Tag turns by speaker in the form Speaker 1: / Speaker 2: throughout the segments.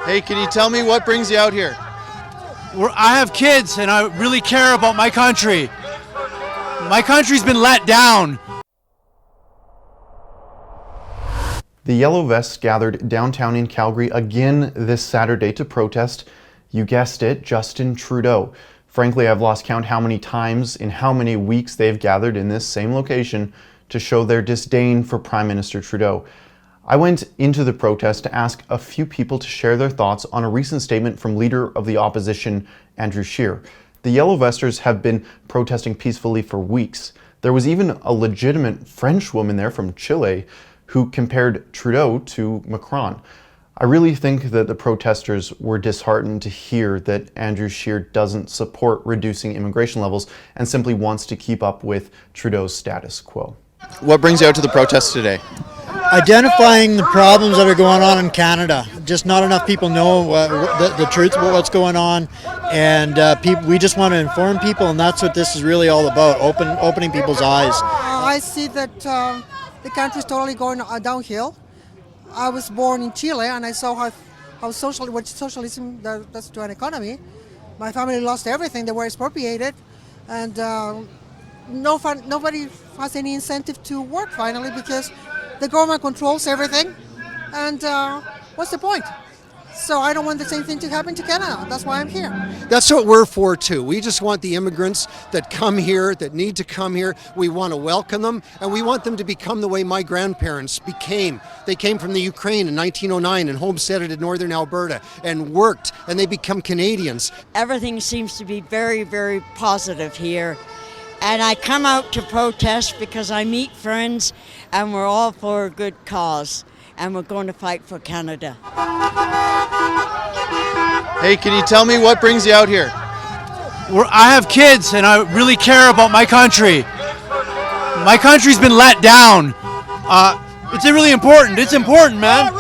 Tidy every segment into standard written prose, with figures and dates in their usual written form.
Speaker 1: Hey, can you tell me what brings you out here?
Speaker 2: I have kids and I really care about my country. My country's been let down.
Speaker 3: The Yellow Vests gathered downtown in Calgary again this Saturday to protest, you guessed it, Justin Trudeau. Frankly, I've lost count how many times in how many weeks they've gathered in this same location to show their disdain for Prime Minister Trudeau. I went into the protest to ask a few people to share their thoughts on a recent statement from Leader of the Opposition, Andrew Scheer. The Yellow Vesters have been protesting peacefully for weeks. There was even a legitimate French woman there from Chile who compared Trudeau to Macron. I really think that the protesters were disheartened to hear that Andrew Scheer doesn't support reducing immigration levels and simply wants to keep up with Trudeau's status quo.
Speaker 1: What brings you out to the protest today?
Speaker 4: Identifying the problems that are going on in Canada. Just not enough people know the truth about what's going on, and we just want to inform people, and that's what this is really all about, opening people's eyes.
Speaker 5: I see that the country is totally going downhill. I was born in Chile, and I saw what socialism does to an economy. My family lost everything; they were expropriated, and nobody has any incentive to work finally because the government controls everything. And what's the point? So I don't want the same thing to happen to Canada. That's why I'm here.
Speaker 6: That's what we're for too. We just want the immigrants that come here, that need to come here. We want to welcome them, and we want them to become the way my grandparents became. They came from the Ukraine in 1909 and homesteaded in northern Alberta and worked, and they become Canadians.
Speaker 7: Everything seems to be very, very positive here. And I come out to protest because I meet friends and we're all for a good cause. And we're going to fight for Canada.
Speaker 1: Hey, can you tell me what brings you out here?
Speaker 2: I have kids and I really care about my country. My country's been let down. It's really important. It's important, man.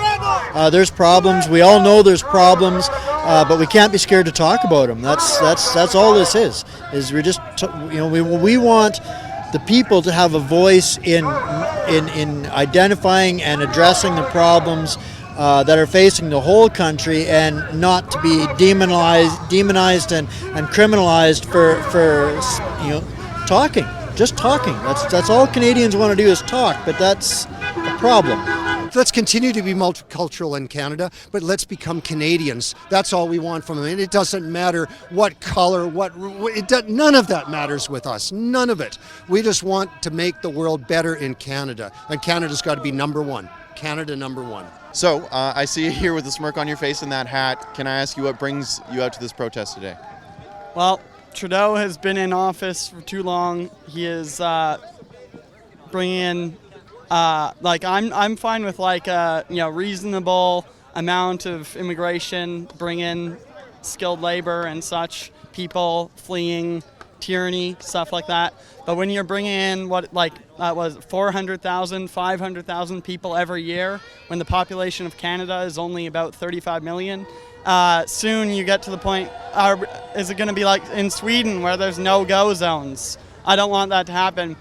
Speaker 4: There's problems. We all know there's problems, but we can't be scared to talk about them. That's all this is we're just we want the people to have a voice in identifying and addressing the problems that are facing the whole country, and not to be demonized and criminalized for talking. Just talking. That's all Canadians want to do is talk, but that's a problem.
Speaker 6: Let's continue to be multicultural in Canada, but let's become Canadians. That's all we want from them. And it doesn't matter what color, none of that matters with us. None of it. We just want to make the world better in Canada. And Canada's got to be number one. Canada number one.
Speaker 1: So, I see you here with a smirk on your face and that hat. Can I ask you what brings you out to this protest today?
Speaker 8: Well, Trudeau has been in office for too long. He is bringing in I'm fine with reasonable amount of immigration, bring in skilled labor and such, people fleeing tyranny, stuff like that. But when you're bringing in 400,000, 500,000 people every year, when the population of Canada is only about 35 million, soon you get to the point, is it going to be like in Sweden where there's no-go zones? I don't want that to happen.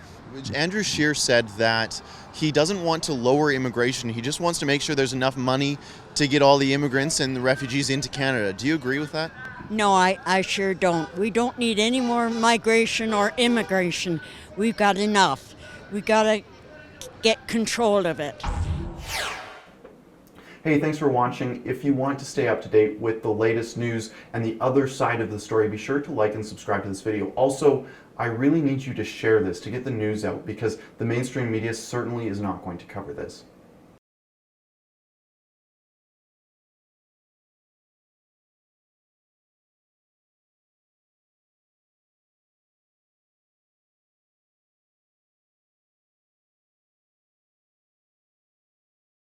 Speaker 1: Andrew Scheer said that he doesn't want to lower immigration. He just wants to make sure there's enough money to get all the immigrants and the refugees into Canada. Do you agree with that?
Speaker 7: No, I sure don't. We don't need any more migration or immigration. We've got enough. We've got to get control of it.
Speaker 3: Hey, thanks for watching. If you want to stay up to date with the latest news and the other side of the story, be sure to like and subscribe to this video. Also, I really need you to share this to get the news out, because the mainstream media certainly is not going to cover this.